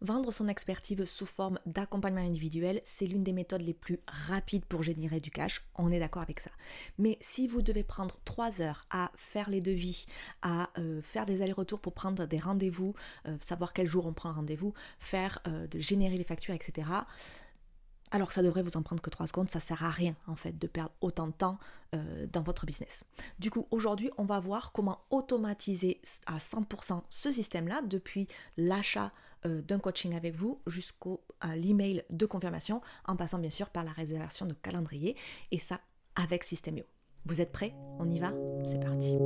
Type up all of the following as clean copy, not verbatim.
Vendre son expertise sous forme d'accompagnement individuel, c'est l'une des méthodes les plus rapides pour générer du cash, on est d'accord avec ça. Mais si vous devez prendre 3 heures à faire les devis, à faire des allers-retours pour prendre des rendez-vous, savoir quel jour on prend un rendez-vous, de générer les factures, etc., alors ça devrait vous en prendre que 3 secondes, ça sert à rien en fait de perdre autant de temps dans votre business. Du coup, aujourd'hui, on va voir comment automatiser à 100% ce système-là, depuis l'achat d'un coaching avec vous jusqu'à l'email de confirmation, en passant bien sûr par la réservation de calendrier, et ça avec System.io. Vous êtes prêts? On y va? C'est parti!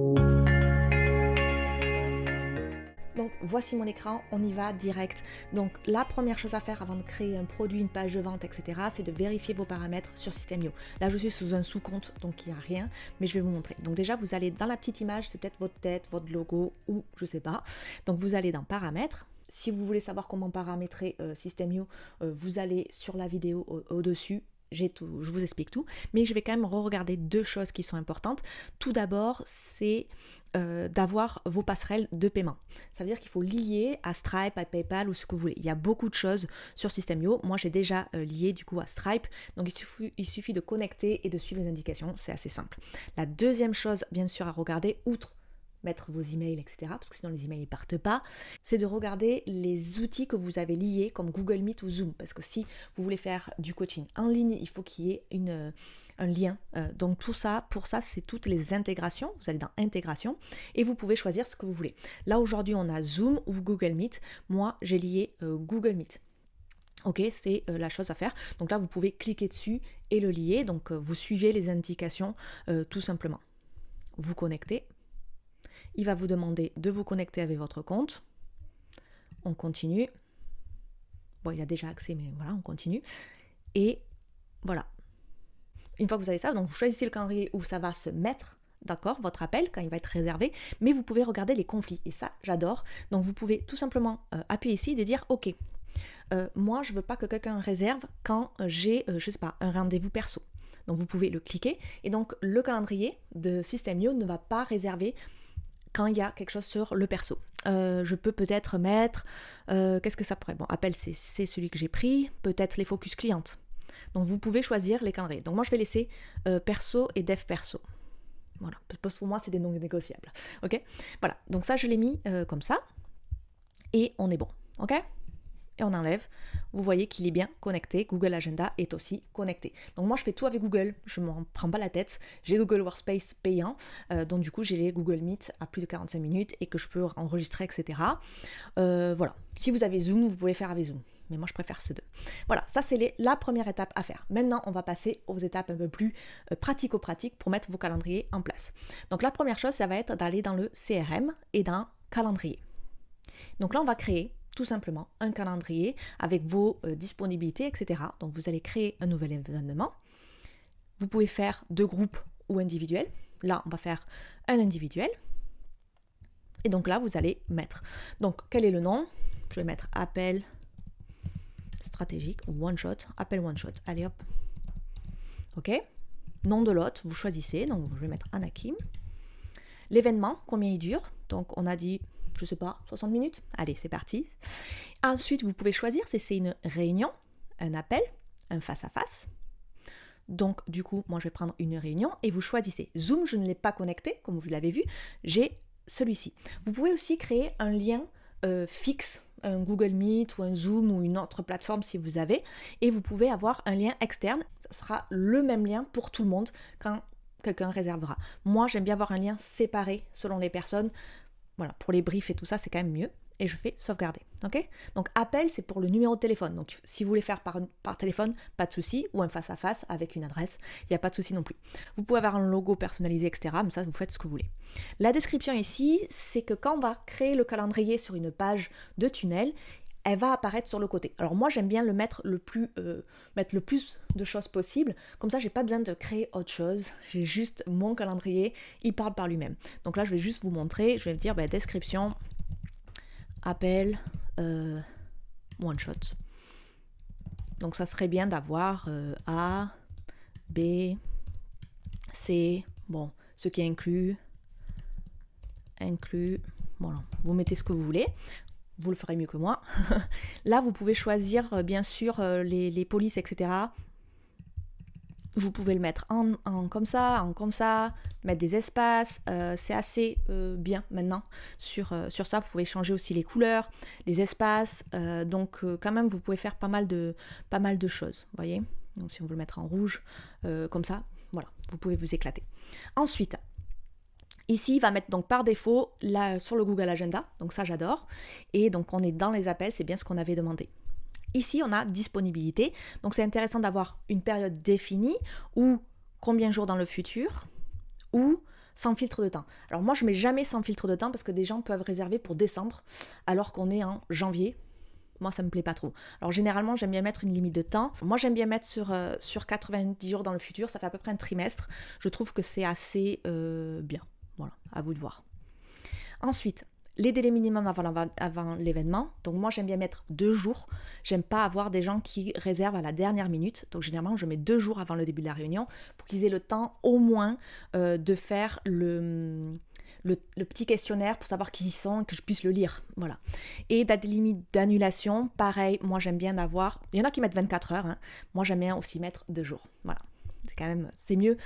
Donc voici mon écran, on y va direct. Donc la première chose à faire avant de créer un produit, une page de vente, etc., c'est de vérifier vos paramètres sur System.io. Là je suis sous un sous-compte, donc il n'y a rien, mais je vais vous montrer. Donc déjà vous allez dans la petite image, c'est peut-être votre tête, votre logo, ou je sais pas. Donc vous allez dans paramètres. Si vous voulez savoir comment paramétrer System.io, vous allez sur la vidéo au-dessus. Je vous explique tout, mais je vais quand même re-regarder 2 choses qui sont importantes. Tout d'abord, c'est d'avoir vos passerelles de paiement. Ça veut dire qu'il faut lier à Stripe, à PayPal ou ce que vous voulez. Il y a beaucoup de choses sur System.io. Moi, j'ai déjà lié du coup à Stripe, donc il suffit de connecter et de suivre les indications. C'est assez simple. La deuxième chose, bien sûr, à regarder, outre mettre vos emails, etc., parce que sinon les emails ne partent pas, c'est de regarder les outils que vous avez liés comme Google Meet ou Zoom, parce que si vous voulez faire du coaching en ligne, il faut qu'il y ait un lien. Donc tout ça, pour ça, c'est toutes les intégrations. Vous allez dans intégration et vous pouvez choisir ce que vous voulez. Là aujourd'hui, on a Zoom ou Google Meet. Moi, j'ai lié Google Meet. Ok, c'est la chose à faire. Donc là, vous pouvez cliquer dessus et le lier. Donc vous suivez les indications tout simplement. Vous connectez. Il va vous demander de vous connecter avec votre compte. On continue. Bon, il a déjà accès, mais voilà, on continue. Et voilà. Une fois que vous avez ça, donc vous choisissez le calendrier où ça va se mettre, d'accord, votre appel, quand il va être réservé, mais vous pouvez regarder les conflits. Et ça, j'adore. Donc vous pouvez tout simplement appuyer ici et dire, ok, moi, je ne veux pas que quelqu'un réserve quand j'ai, je sais pas, un rendez-vous perso. Donc vous pouvez le cliquer. Et donc le calendrier de System.io ne va pas réserver quand il y a quelque chose sur le perso. Je peux peut-être mettre, qu'est-ce que ça pourrait? Bon, appel, c'est celui que j'ai pris, peut-être les focus clientes. Donc vous pouvez choisir les calendriers. Donc moi je vais laisser perso et dev perso. Voilà, parce que pour moi c'est des non négociables. Ok? Voilà, donc ça je l'ai mis comme ça. Et on est bon. Ok? Et on enlève, vous voyez qu'il est bien connecté, Google Agenda est aussi connecté. Donc moi je fais tout avec Google, je ne m'en prends pas la tête, j'ai Google Workspace payant, donc du coup j'ai les Google Meet à plus de 45 minutes et que je peux enregistrer, etc. Voilà, si vous avez Zoom, vous pouvez faire avec Zoom, mais moi je préfère ces 2. Voilà, ça c'est la première étape à faire. Maintenant on va passer aux étapes un peu plus pratico-pratiques pour mettre vos calendriers en place. Donc la première chose, ça va être d'aller dans le CRM et dans calendrier. Donc là on va créer tout simplement un calendrier avec vos disponibilités, etc. Donc vous allez créer un nouvel événement. Vous pouvez faire 2 groupes ou individuels. Là, on va faire un individuel. Et donc là, vous allez mettre. Donc, quel est le nom? Je vais mettre appel stratégique ou one shot. Appel one shot. Allez hop. Ok. Nom de l'hôte, vous choisissez. Donc, je vais mettre Anakim. L'événement, combien il dure? Donc, on a dit, je sais pas, 60 minutes. Allez, c'est parti. Ensuite, vous pouvez choisir si c'est une réunion, un appel, un face-à-face. Donc, du coup, moi, je vais prendre une réunion et vous choisissez. Zoom, je ne l'ai pas connecté, comme vous l'avez vu. J'ai celui-ci. Vous pouvez aussi créer un lien fixe, un Google Meet ou un Zoom ou une autre plateforme si vous avez. Et vous pouvez avoir un lien externe. Ça sera le même lien pour tout le monde quand quelqu'un réservera. Moi, j'aime bien avoir un lien séparé selon les personnes. Voilà, pour les briefs et tout ça, c'est quand même mieux. Et je fais sauvegarder. Ok? Donc, appel, c'est pour le numéro de téléphone. Donc, si vous voulez faire par téléphone, pas de souci. Ou un face-à-face avec une adresse, il n'y a pas de souci non plus. Vous pouvez avoir un logo personnalisé, etc. Mais ça, vous faites ce que vous voulez. La description ici, c'est que quand on va créer le calendrier sur une page de tunnel, elle va apparaître sur le côté. Alors moi, j'aime bien mettre le plus de choses possible. Comme ça, j'ai pas besoin de créer autre chose. J'ai juste mon calendrier, il parle par lui-même. Donc là, je vais juste vous montrer. Je vais me dire, description, appel, one shot. Donc ça serait bien d'avoir A, B, C, bon, ce qui est inclus, voilà, vous mettez ce que vous voulez. vous le ferez mieux que moi. Là, vous pouvez choisir bien sûr les polices, etc. Vous pouvez le mettre en comme ça, mettre des espaces. C'est assez bien maintenant sur ça. Vous pouvez changer aussi les couleurs, les espaces. Donc quand même, vous pouvez faire pas mal de choses. Vous voyez ? Donc si on veut le mettre en rouge, comme ça, voilà, vous pouvez vous éclater. Ensuite, ici, il va mettre donc par défaut là, sur le Google Agenda. Donc ça, j'adore. Et donc on est dans les appels, c'est bien ce qu'on avait demandé. Ici, on a disponibilité. Donc, c'est intéressant d'avoir une période définie ou combien de jours dans le futur ou sans filtre de temps. Alors, moi, je ne mets jamais sans filtre de temps parce que des gens peuvent réserver pour décembre alors qu'on est en janvier. Moi, ça ne me plaît pas trop. Alors, généralement, j'aime bien mettre une limite de temps. Moi, j'aime bien mettre sur 90 jours dans le futur. Ça fait à peu près un trimestre. Je trouve que c'est assez bien. Voilà, à vous de voir. Ensuite, les délais minimums avant l'événement. Donc moi, j'aime bien mettre 2 jours. J'aime pas avoir des gens qui réservent à la dernière minute. Donc généralement, je mets 2 jours avant le début de la réunion pour qu'ils aient le temps au moins de faire le petit questionnaire pour savoir qui ils sont et que je puisse le lire. Voilà. Et date limite d'annulation, pareil, moi j'aime bien avoir... Il y en a qui mettent 24 heures. Hein. Moi, j'aime bien aussi mettre 2 jours. Voilà. C'est mieux.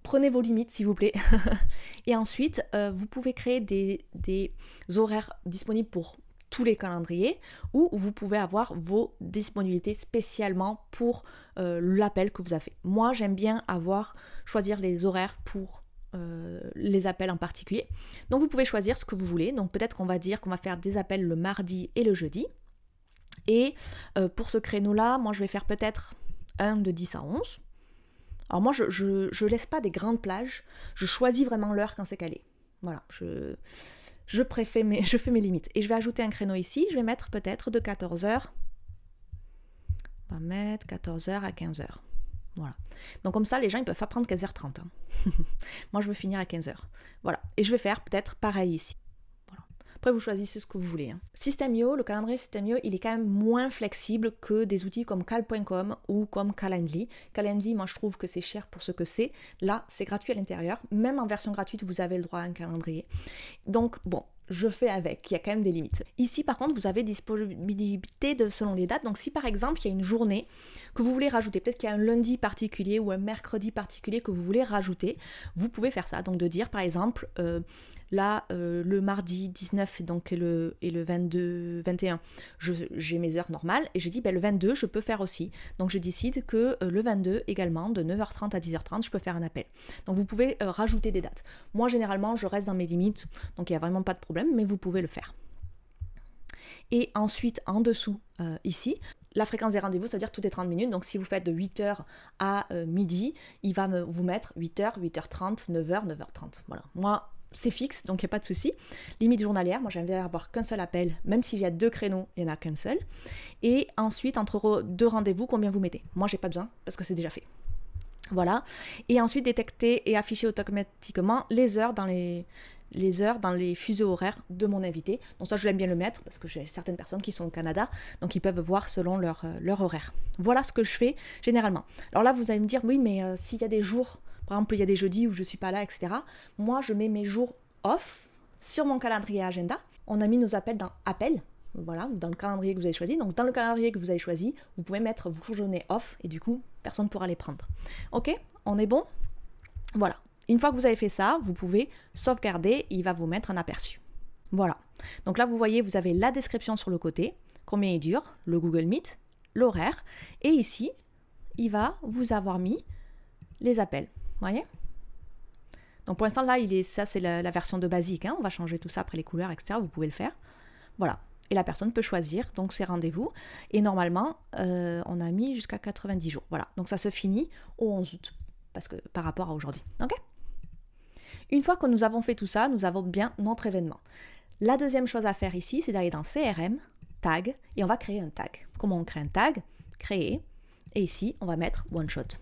Prenez vos limites, s'il vous plaît. Et ensuite, vous pouvez créer des horaires disponibles pour tous les calendriers ou vous pouvez avoir vos disponibilités spécialement pour l'appel que vous avez fait. Moi, j'aime bien choisir les horaires pour les appels en particulier. Donc, vous pouvez choisir ce que vous voulez. Donc, peut-être qu'on va dire qu'on va faire des appels le mardi et le jeudi. Et pour ce créneau-là, moi, je vais faire peut-être un de 10 à 11. Alors moi, je laisse pas des grandes plages, je choisis vraiment l'heure quand c'est calé. Voilà, je fais mes limites. Et je vais ajouter un créneau ici, je vais mettre peut-être de 14h. On va mettre 14h à 15h. Voilà. Donc comme ça, les gens, ils peuvent pas prendre 15h30. Hein. Moi, je veux finir à 15h. Voilà. Et je vais faire peut-être pareil ici. Après, vous choisissez ce que vous voulez. Hein. System.io, le calendrier System.io, il est quand même moins flexible que des outils comme Cal.com ou comme Calendly. Calendly, moi, je trouve que c'est cher pour ce que c'est. Là, c'est gratuit à l'intérieur. Même en version gratuite, vous avez le droit à un calendrier. Donc, bon, je fais avec. Il y a quand même des limites. Ici, par contre, vous avez disponibilité selon les dates. Donc, si par exemple, il y a une journée que vous voulez rajouter, peut-être qu'il y a un lundi particulier ou un mercredi particulier que vous voulez rajouter, vous pouvez faire ça. Donc, de dire, par exemple... Là, le mardi 19 donc, et le 22, 21, j'ai mes heures normales et je dis le 22, je peux faire aussi. Donc je décide que le 22 également, de 9h30 à 10h30, je peux faire un appel. Donc vous pouvez rajouter des dates. Moi, généralement, je reste dans mes limites, donc il n'y a vraiment pas de problème, mais vous pouvez le faire. Et ensuite, en dessous, ici, la fréquence des rendez-vous, ça veut dire toutes les 30 minutes. Donc si vous faites de 8h à midi, il va vous mettre 8h, 8h30, 9h, 9h30. Voilà. Moi, c'est fixe, donc il n'y a pas de souci. Limite journalière, moi j'aime bien avoir qu'un seul appel, même s'il y a 2 créneaux, il n'y en a qu'un seul. Et ensuite, entre 2 rendez-vous, combien vous mettez ? Moi, j'ai pas besoin, parce que c'est déjà fait. Voilà. Et ensuite, détecter et afficher automatiquement les heures dans les fuseaux horaires de mon invité. Donc ça, je l'aime bien le mettre, parce que j'ai certaines personnes qui sont au Canada, donc ils peuvent voir selon leur horaire. Voilà ce que je fais généralement. Alors là, vous allez me dire, oui, mais s'il y a des jours... Par exemple, il y a des jeudis où je ne suis pas là, etc. Moi, je mets mes jours off sur mon calendrier agenda. On a mis nos appels dans Appel, voilà, dans le calendrier que vous avez choisi. Donc, dans le calendrier que vous avez choisi, vous pouvez mettre vos journées off et du coup, personne ne pourra les prendre. Ok ? On est bon ? Voilà. Une fois que vous avez fait ça, vous pouvez sauvegarder et il va vous mettre un aperçu. Voilà. Donc là, vous voyez, vous avez la description sur le côté, combien il dure, le Google Meet, l'horaire. Et ici, il va vous avoir mis les appels. Vous voyez ? Donc pour l'instant là, ça c'est la version de basique, hein. On va changer tout ça après les couleurs, etc. Vous pouvez le faire. Voilà. Et la personne peut choisir donc ses rendez-vous. Et normalement, on a mis jusqu'à 90 jours. Voilà. Donc ça se finit au 11 août, parce que par rapport à aujourd'hui. Ok ? Une fois que nous avons fait tout ça, nous avons bien notre événement. La deuxième chose à faire ici, c'est d'aller dans CRM, tag, et on va créer un tag. Comment on crée un tag ? Créer. Et ici, on va mettre one shot.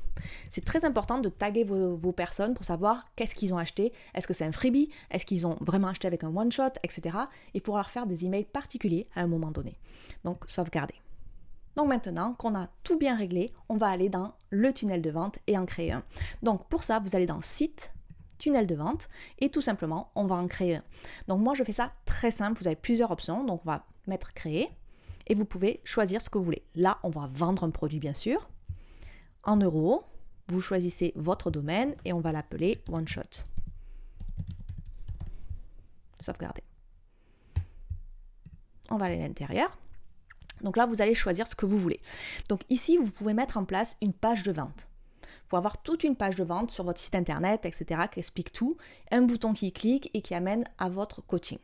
C'est très important de taguer vos personnes pour savoir qu'est-ce qu'ils ont acheté. Est-ce que c'est un freebie ? Est-ce qu'ils ont vraiment acheté avec un one shot, etc. Et pour leur faire des emails particuliers à un moment donné. Donc, sauvegarder. Donc maintenant qu'on a tout bien réglé, on va aller dans le tunnel de vente et en créer un. Donc pour ça, vous allez dans Site, tunnel de vente et tout simplement, on va en créer un. Donc moi, je fais ça très simple. Vous avez plusieurs options. Donc on va mettre créer et vous pouvez choisir ce que vous voulez. Là, on va vendre un produit bien sûr. En euros, vous choisissez votre domaine et on va l'appeler One Shot. Sauvegarder. On va aller à l'intérieur. Donc là, vous allez choisir ce que vous voulez. Donc ici, vous pouvez mettre en place une page de vente. Pour avoir toute une page de vente sur votre site internet, etc., qui explique tout, un bouton qui clique et qui amène à votre coaching.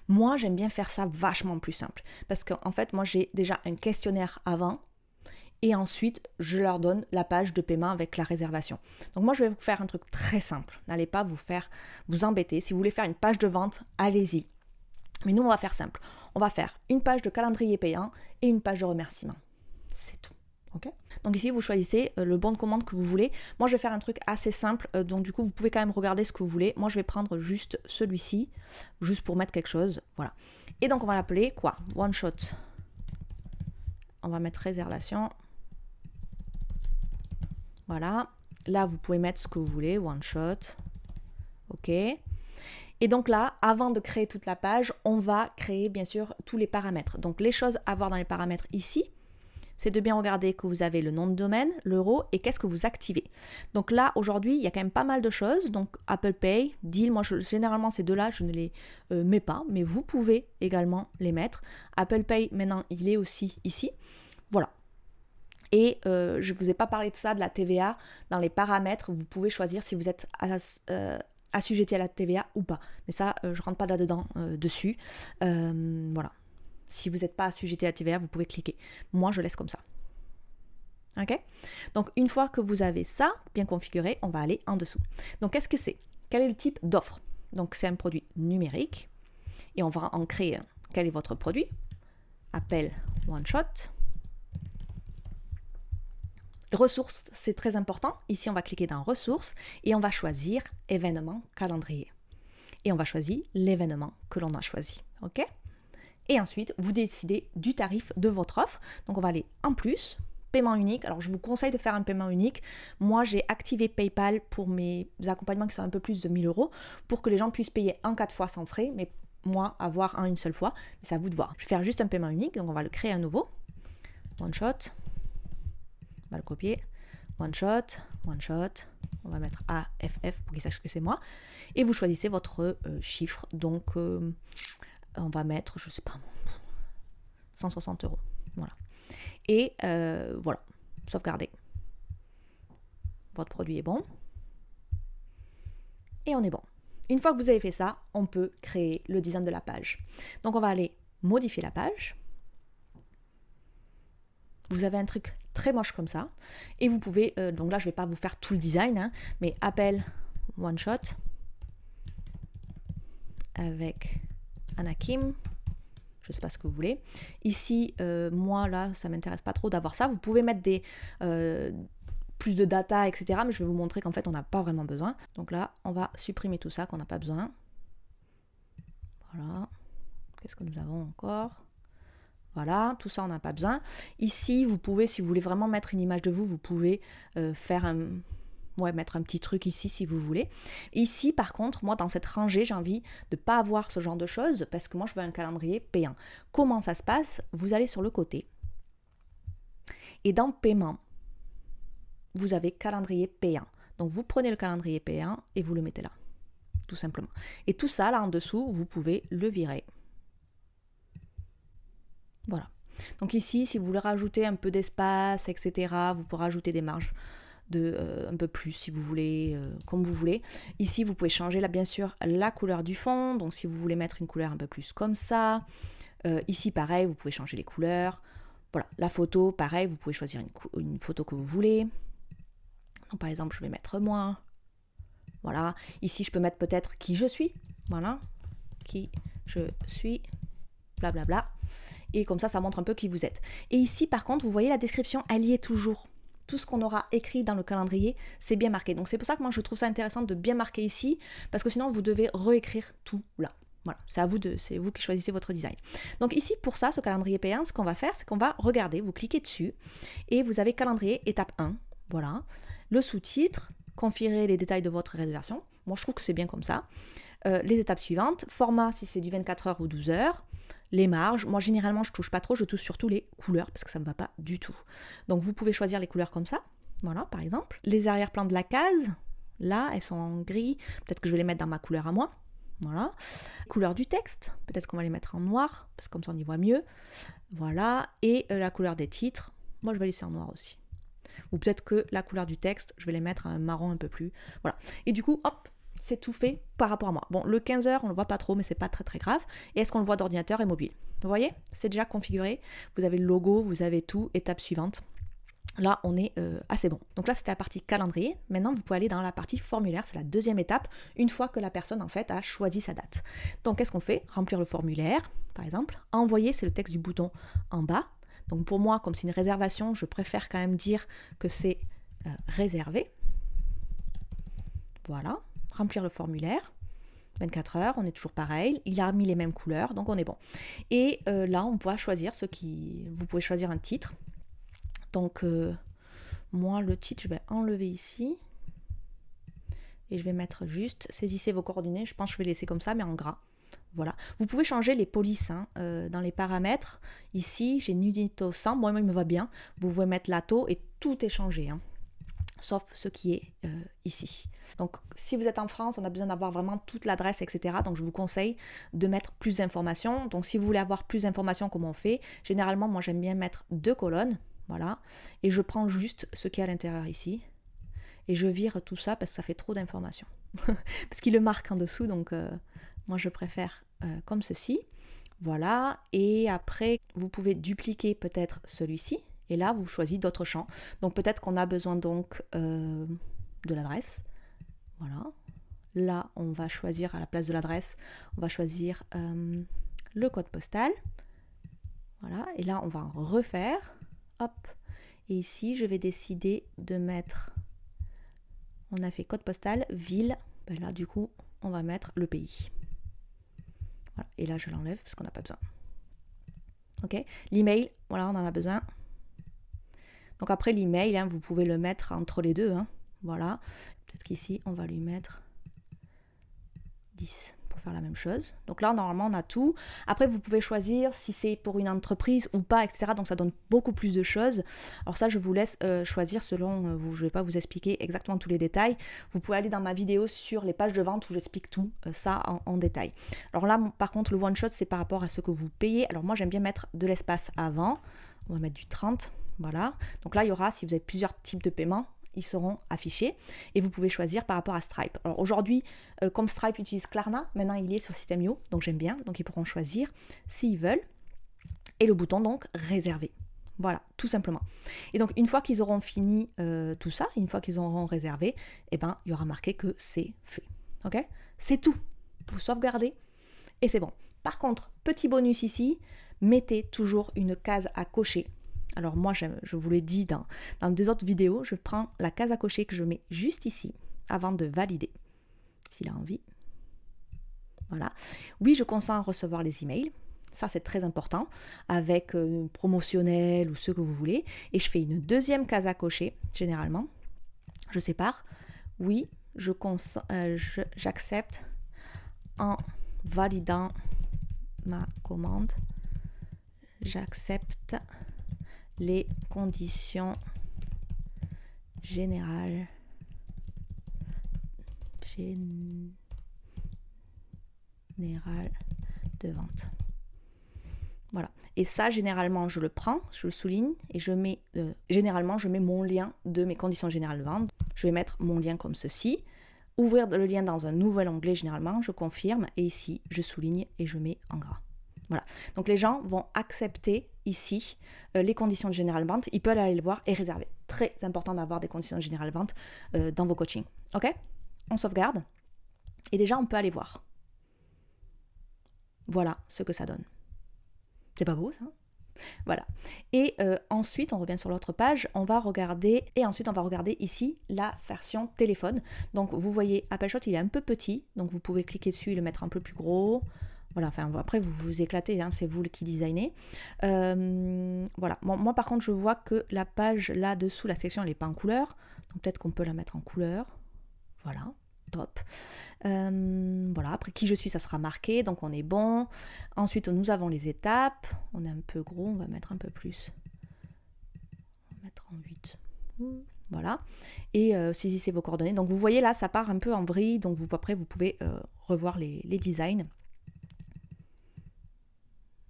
Moi, j'aime bien faire ça vachement plus simple. Parce qu'en fait, moi, j'ai déjà un questionnaire avant et ensuite, je leur donne la page de paiement avec la réservation. Donc moi, je vais vous faire un truc très simple. N'allez pas vous embêter. Si vous voulez faire une page de vente, allez-y. Mais nous, on va faire simple. On va faire une page de calendrier payant et une page de remerciement. C'est tout. Okay. Donc ici, vous choisissez le bon de commande que vous voulez. Moi, je vais faire un truc assez simple. Donc du coup, vous pouvez quand même regarder ce que vous voulez. Moi, je vais prendre juste celui-ci, juste pour mettre quelque chose. Voilà. Et donc, on va l'appeler quoi? One Shot. On va mettre réservation. Voilà. Là, vous pouvez mettre ce que vous voulez. One Shot. OK. Et donc là, avant de créer toute la page, on va créer bien sûr tous les paramètres. Donc les choses à voir dans les paramètres ici, c'est de bien regarder que vous avez le nom de domaine, l'euro et qu'est-ce que vous activez. Donc là, aujourd'hui, il y a quand même pas mal de choses. Donc Apple Pay, Deal, moi généralement ces deux-là, je ne les mets pas, mais vous pouvez également les mettre. Apple Pay, maintenant, il est aussi ici. Voilà. Et je ne vous ai pas parlé de ça, de la TVA. Dans les paramètres, vous pouvez choisir si vous êtes assujetti à la TVA ou pas. Mais ça, je ne rentre pas là-dedans, dessus. Voilà. Si vous n'êtes pas assujetti à la TVA, vous pouvez cliquer. Moi, je laisse comme ça. OK? Donc, une fois que vous avez ça bien configuré, on va aller en dessous. Donc, qu'est-ce que c'est? Quel est le type d'offre? Donc, c'est un produit numérique. Et on va en créer un. Quel est votre produit? Appel One Shot. Ressources, c'est très important. Ici, on va cliquer dans ressources et on va choisir événement calendrier. Et on va choisir l'événement que l'on a choisi. OK? Et ensuite, vous décidez du tarif de votre offre. Donc, on va aller en plus, paiement unique. Alors, je vous conseille de faire un paiement unique. Moi, j'ai activé PayPal pour mes accompagnements qui sont un peu plus de 1 000 € pour que les gens puissent payer en 4 fois sans frais. Mais moi, avoir en une seule fois, c'est à vous de voir. Je vais faire juste un paiement unique. Donc, on va le créer à nouveau. One Shot. On va le copier. One Shot. On va mettre AFF pour qu'il sache que c'est moi. Et vous choisissez votre chiffre. Donc, on va mettre, je sais pas, 160 €. Voilà. Et voilà. Sauvegarder. Votre produit est bon. Et on est bon. Une fois que vous avez fait ça, on peut créer le design de la page. Donc, on va aller modifier la page. Vous avez un truc très moche comme ça. Et vous pouvez, donc là, je ne vais pas vous faire tout le design, hein, mais appel One Shot avec Anakim. Je ne sais pas ce que vous voulez. Ici, moi, là, ça ne m'intéresse pas trop d'avoir ça. Vous pouvez mettre plus de data, etc. Mais je vais vous montrer qu'en fait, on n'a pas vraiment besoin. Donc là, on va supprimer tout ça qu'on n'a pas besoin. Voilà. Qu'est-ce que nous avons encore ? Voilà, tout ça on n'a pas besoin. Ici, vous pouvez, si vous voulez vraiment mettre une image de vous, vous pouvez mettre un petit truc ici si vous voulez. Ici, par contre, moi dans cette rangée, j'ai envie de ne pas avoir ce genre de choses parce que moi je veux un calendrier payant. Comment ça se passe? Vous allez sur le côté et dans paiement, vous avez calendrier payant. Donc vous prenez le calendrier payant et vous le mettez là, tout simplement. Et tout ça là en dessous, vous pouvez le virer. Voilà. Donc ici, si vous voulez rajouter un peu d'espace, etc., vous pouvez rajouter des marges un peu plus si vous voulez, comme vous voulez. Ici, vous pouvez changer là, bien sûr, la couleur du fond. Donc si vous voulez mettre une couleur un peu plus comme ça. Ici, pareil, vous pouvez changer les couleurs. Voilà. La photo, pareil, vous pouvez choisir une photo que vous voulez. Donc par exemple, je vais mettre moi. Voilà. Ici, je peux mettre peut-être qui je suis. Voilà. Qui je suis. Blablabla. Et comme ça, ça montre un peu qui vous êtes. Et ici, par contre, vous voyez la description, elle y est toujours. Tout ce qu'on aura écrit dans le calendrier, c'est bien marqué. Donc c'est pour ça que moi, je trouve ça intéressant de bien marquer ici, parce que sinon, vous devez réécrire tout là. Voilà, c'est vous qui choisissez votre design. Donc ici, pour ça, ce calendrier payant, ce qu'on va faire, c'est qu'on va regarder, vous cliquez dessus, et vous avez calendrier étape 1. Voilà. Le sous-titre, configurer les détails de votre réservation. Moi, je trouve que c'est bien comme ça. Les étapes suivantes, format, si c'est du 24 heures ou 12 heures. les marges. Moi, généralement, je touche pas trop, je touche surtout les couleurs parce que ça me va pas du tout. Donc, vous pouvez choisir les couleurs comme ça. Voilà, par exemple. Les arrière-plans de la case, là, elles sont en gris. Peut-être que je vais les mettre dans ma couleur à moi. Voilà. Couleur du texte, peut-être qu'on va les mettre en noir, parce que comme ça on y voit mieux. Voilà. Et la couleur des titres, moi je vais laisser en noir aussi. Ou peut-être que la couleur du texte, je vais les mettre à un marron un peu plus. Voilà. Et du coup, hop, c'est tout fait par rapport à moi. Bon, le 15h, on ne le voit pas trop, mais c'est pas très très grave. Et est-ce qu'on le voit d'ordinateur et mobile? Vous voyez? C'est déjà configuré. Vous avez le logo, vous avez tout. Étape suivante. Là, on est assez bon. Donc là, c'était la partie calendrier. Maintenant, vous pouvez aller dans la partie formulaire. C'est la deuxième étape, une fois que la personne, en fait, a choisi sa date. Donc, qu'est-ce qu'on fait? Remplir le formulaire, par exemple. Envoyer, c'est le texte du bouton en bas. Donc, pour moi, comme c'est une réservation, je préfère quand même dire que c'est réservé. Voilà. Remplir le formulaire. 24 heures, on est toujours pareil. Il a mis les mêmes couleurs, donc on est bon. Et là, on pourra choisir vous pouvez choisir un titre. Donc, moi, le titre, je vais enlever ici. Et je vais mettre juste, saisissez vos coordonnées. Je pense que je vais laisser comme ça, mais en gras. Voilà. Vous pouvez changer les polices dans les paramètres. Ici, j'ai Nudito 100. Moi, il me va bien. Vous pouvez mettre l'ATO et tout est changé. Sauf ce qui est ici. Donc, si vous êtes en France, on a besoin d'avoir vraiment toute l'adresse, etc. Donc, je vous conseille de mettre plus d'informations. Donc, si vous voulez avoir plus d'informations, comment on fait? Généralement, moi, j'aime bien mettre 2 colonnes. Voilà, et je prends juste ce qui est à l'intérieur ici, et je vire tout ça parce que ça fait trop d'informations. Parce qu'il le marque en dessous, donc moi je préfère comme ceci. Voilà, et après vous pouvez dupliquer peut-être celui-ci, et là vous choisissez d'autres champs. Donc peut-être qu'on a besoin donc de l'adresse. Voilà, là on va choisir à la place de l'adresse, on va choisir le code postal. Voilà, et là on va en refaire. Hop, et ici je vais décider de mettre, on a fait code postal, ville, ben là du coup on va mettre le pays. Voilà, et là je l'enlève parce qu'on n'a pas besoin. Ok, l'email, voilà, on en a besoin. Donc après l'email, vous pouvez le mettre entre les deux, voilà. Peut-être qu'ici on va lui mettre 10. Pour faire la même chose. Donc là, normalement, on a tout. Après, vous pouvez choisir si c'est pour une entreprise ou pas, etc. Donc ça donne beaucoup plus de choses. Alors ça, je vous laisse choisir selon vous. Je ne vais pas vous expliquer exactement tous les détails. Vous pouvez aller dans ma vidéo sur les pages de vente où j'explique tout ça en détail. Alors là, par contre, le one shot, c'est par rapport à ce que vous payez. Alors moi, j'aime bien mettre de l'espace avant. On va mettre du 30. Voilà. Donc là, il y aura, si vous avez plusieurs types de paiements, ils seront affichés et vous pouvez choisir par rapport à Stripe. Alors aujourd'hui, comme Stripe utilise Klarna, maintenant il est sur System.io, donc j'aime bien, donc ils pourront choisir s'ils veulent. Et le bouton donc réserver. Voilà, tout simplement. Et donc une fois qu'ils auront fini tout ça, une fois qu'ils auront réservé, il y aura marqué que c'est fait. Ok ? C'est tout. Vous sauvegardez et c'est bon. Par contre, petit bonus ici, mettez toujours une case à cocher. Alors moi, je vous l'ai dit dans deux autres vidéos, je prends la case à cocher que je mets juste ici, avant de valider, s'il a envie. Voilà. Oui, je consens à recevoir les emails, ça c'est très important, avec promotionnel ou ce que vous voulez. Et je fais une deuxième case à cocher, généralement. Je sépare. Oui, j'accepte en validant ma commande. J'accepte les conditions générales de vente. Voilà. Et ça, généralement, je le prends, je le souligne et je mets, généralement, je mets mon lien de mes conditions générales de vente. Je vais mettre mon lien comme ceci. Ouvrir le lien dans un nouvel onglet, généralement, je confirme et ici, je souligne et je mets en gras. Voilà. Donc les gens vont accepter ici les conditions de général vente. Ils peuvent aller le voir et réserver. Très important d'avoir des conditions de général vente dans vos coachings. Ok ? On sauvegarde. Et déjà, on peut aller voir. Voilà ce que ça donne. C'est pas beau, ça ? Voilà. Et ensuite, on revient sur l'autre page. On va regarder ici la version téléphone. Donc, vous voyez, Appelshot, il est un peu petit. Donc, vous pouvez cliquer dessus et le mettre un peu plus gros. Voilà, enfin après vous vous éclatez, c'est vous qui designez. Voilà, moi par contre je vois que la page là-dessous, la section elle n'est pas en couleur, donc peut-être qu'on peut la mettre en couleur. Voilà, Top. Voilà, après qui je suis, ça sera marqué, donc on est bon. Ensuite, nous avons les étapes. On est un peu gros, on va mettre un peu plus. On va mettre en 8. Voilà. Et saisissez vos coordonnées. Donc vous voyez là, ça part un peu en vrille, donc après vous pouvez revoir les designs.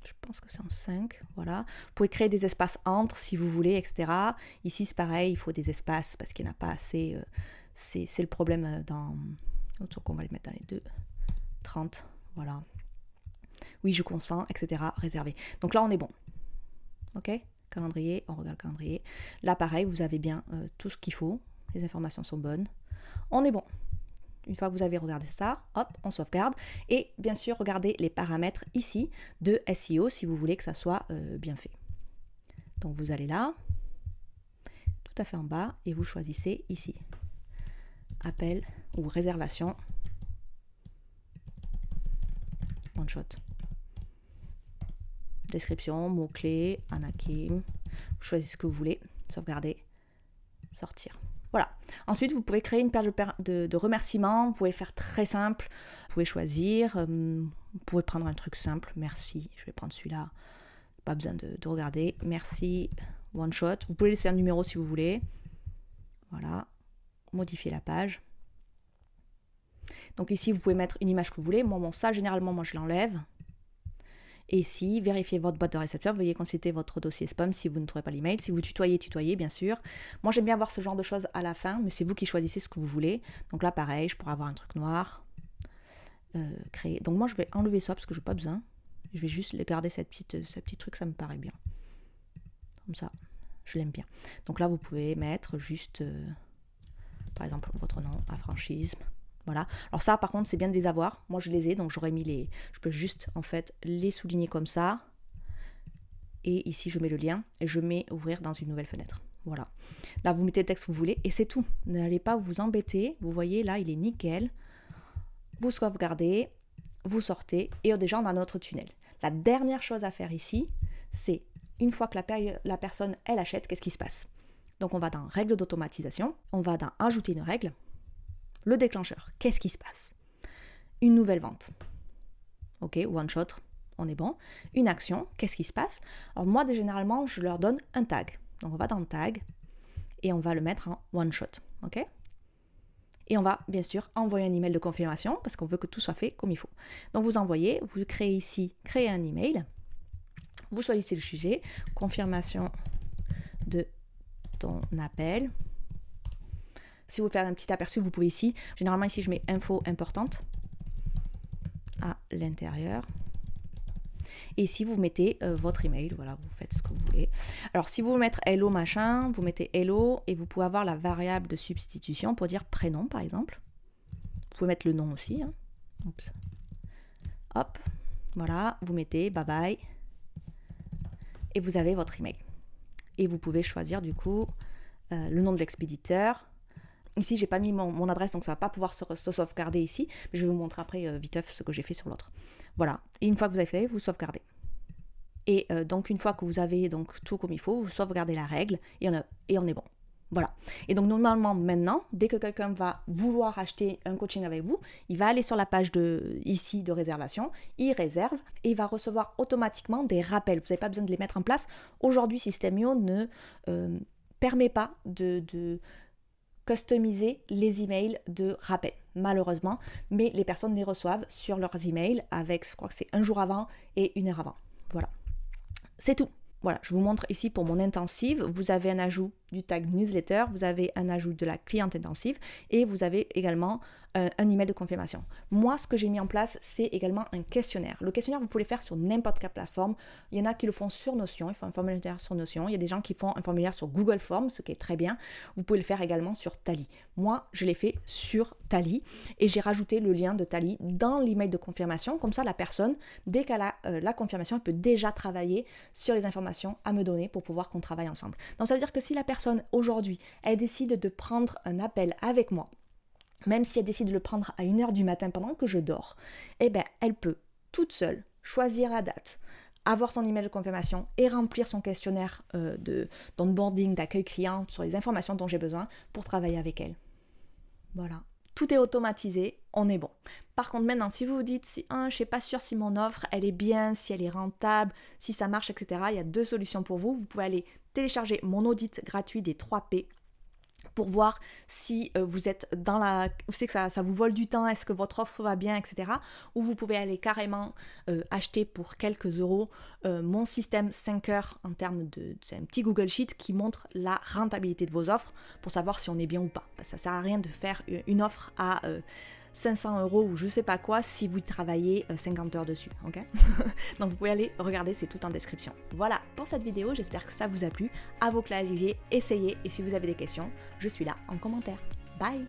Je pense que c'est en 5, voilà. Vous pouvez créer des espaces entre si vous voulez, etc. Ici, c'est pareil, il faut des espaces parce qu'il n'y en a pas assez. C'est le problème dans... Autour qu'on va les mettre dans les deux. 30, voilà. Oui, je consens, etc. Réservé. Donc là, on est bon. Ok ? Calendrier, on regarde le calendrier. Là, pareil, vous avez bien tout ce qu'il faut. Les informations sont bonnes. On est bon. Une fois que vous avez regardé ça, hop, on sauvegarde. Et bien sûr, regardez les paramètres ici de SEO si vous voulez que ça soit bien fait. Donc vous allez là, tout à fait en bas, et vous choisissez ici. Appel ou réservation. One shot. Description, mots-clés, Anakim. Vous choisissez ce que vous voulez. Sauvegarder. Sortir. Voilà. Ensuite, vous pouvez créer une page de remerciements. Vous pouvez faire très simple. Vous pouvez choisir. Vous pouvez prendre un truc simple. Merci. Je vais prendre celui-là. Pas besoin de regarder. Merci. One shot. Vous pouvez laisser un numéro si vous voulez. Voilà. Modifier la page. Donc ici, vous pouvez mettre une image que vous voulez. Moi, ça, généralement, moi, je l'enlève. Et ici, vérifiez votre boîte de réception. Veuillez consulter votre dossier spam si vous ne trouvez pas l'email. Si vous tutoyez, bien sûr. Moi, j'aime bien voir ce genre de choses à la fin, mais c'est vous qui choisissez ce que vous voulez. Donc là, pareil, je pourrais avoir un truc noir. Créer. Donc moi, je vais enlever ça parce que je n'ai pas besoin. Je vais juste garder ce petit truc, ça me paraît bien. Comme ça, je l'aime bien. Donc là, vous pouvez mettre juste, par exemple, votre nom, affranchisme. Voilà. Alors ça, par contre, c'est bien de les avoir. Moi, je les ai, donc j'aurais mis les... Je peux juste, en fait, les souligner comme ça. Et ici, je mets le lien et je mets ouvrir dans une nouvelle fenêtre. Voilà. Là, vous mettez le texte que vous voulez et c'est tout. N'allez pas vous embêter. Vous voyez, là, il est nickel. Vous sauvegardez, vous sortez et déjà, on a notre tunnel. La dernière chose à faire ici, c'est une fois que la personne, elle achète, qu'est-ce qui se passe ? Donc, on va dans règles d'automatisation. On va dans ajouter une règle. Le déclencheur, qu'est-ce qui se passe ? Une nouvelle vente. Ok, one shot, on est bon. Une action, qu'est-ce qui se passe ? Alors moi, généralement, je leur donne un tag. Donc on va dans le tag et on va le mettre en one shot. Ok ? Et on va bien sûr envoyer un email de confirmation parce qu'on veut que tout soit fait comme il faut. Donc vous envoyez, vous créez ici, créez un email. Vous choisissez le sujet, confirmation de ton appel. Si vous faites un petit aperçu, vous pouvez ici. Généralement, ici, je mets info importante à l'intérieur. Et ici, vous mettez votre email. Voilà, vous faites ce que vous voulez. Alors, si vous voulez mettre hello machin, vous mettez hello et vous pouvez avoir la variable de substitution pour dire prénom, par exemple. Vous pouvez mettre le nom aussi. Hein. Oups. Hop. Voilà, vous mettez bye bye. Et vous avez votre email. Et vous pouvez choisir, du coup, le nom de l'expéditeur. Ici, j'ai pas mis mon adresse, donc ça va pas pouvoir se sauvegarder ici. Mais je vais vous montrer après viteuf ce que j'ai fait sur l'autre. Voilà. Et une fois que vous avez fait, vous sauvegardez. Et donc, une fois que vous avez donc tout comme il faut, vous sauvegardez la règle et on est bon. Voilà. Et donc, normalement, maintenant, dès que quelqu'un va vouloir acheter un coaching avec vous, il va aller sur la page ici de réservation, il réserve et il va recevoir automatiquement des rappels. Vous n'avez pas besoin de les mettre en place. Aujourd'hui, System.io ne permet pas de customiser les emails de rappel, malheureusement, mais les personnes les reçoivent sur leurs emails avec, je crois que c'est un jour avant et une heure avant. Voilà, c'est tout. Voilà, je vous montre ici pour mon intensive, vous avez un ajout du tag newsletter, vous avez un ajout de la cliente intensive et vous avez également un email de confirmation. Moi, ce que j'ai mis en place, c'est également un questionnaire. Le questionnaire, vous pouvez le faire sur n'importe quelle plateforme. Il y en a qui le font sur Notion, ils font un formulaire sur Notion. Il y a des gens qui font un formulaire sur Google Forms, ce qui est très bien. Vous pouvez le faire également sur Tally. Moi, je l'ai fait sur Tally et j'ai rajouté le lien de Tally dans l'email de confirmation. Comme ça, la personne, dès qu'elle a la confirmation, elle peut déjà travailler sur les informations à me donner pour pouvoir qu'on travaille ensemble. Donc, ça veut dire que si la personne, aujourd'hui, elle décide de prendre un appel avec moi, même si elle décide de le prendre à 1h du matin pendant que je dors, eh bien, elle peut toute seule choisir la date, avoir son email de confirmation et remplir son questionnaire d'onboarding, d'accueil client sur les informations dont j'ai besoin pour travailler avec elle. Voilà, tout est automatisé, on est bon. Par contre maintenant, si vous vous dites, je ne suis pas sûre si mon offre, elle est bien, si elle est rentable, si ça marche, etc., il y a 2 solutions pour vous. Vous pouvez aller télécharger mon audit gratuit des 3 P pour voir si vous êtes dans vous savez que ça vous vole du temps, est-ce que votre offre va bien, etc. Ou vous pouvez aller carrément acheter pour quelques euros mon système 5 heures en termes c'est un petit Google Sheet qui montre la rentabilité de vos offres pour savoir si on est bien ou pas. Ça sert à rien de faire une offre à 500 € ou je sais pas quoi si vous travaillez 50 heures dessus, ok? Donc vous pouvez aller regarder, c'est tout en description. Voilà pour cette vidéo, j'espère que ça vous a plu. À vos claviers, essayez et si vous avez des questions, je suis là en commentaire. Bye!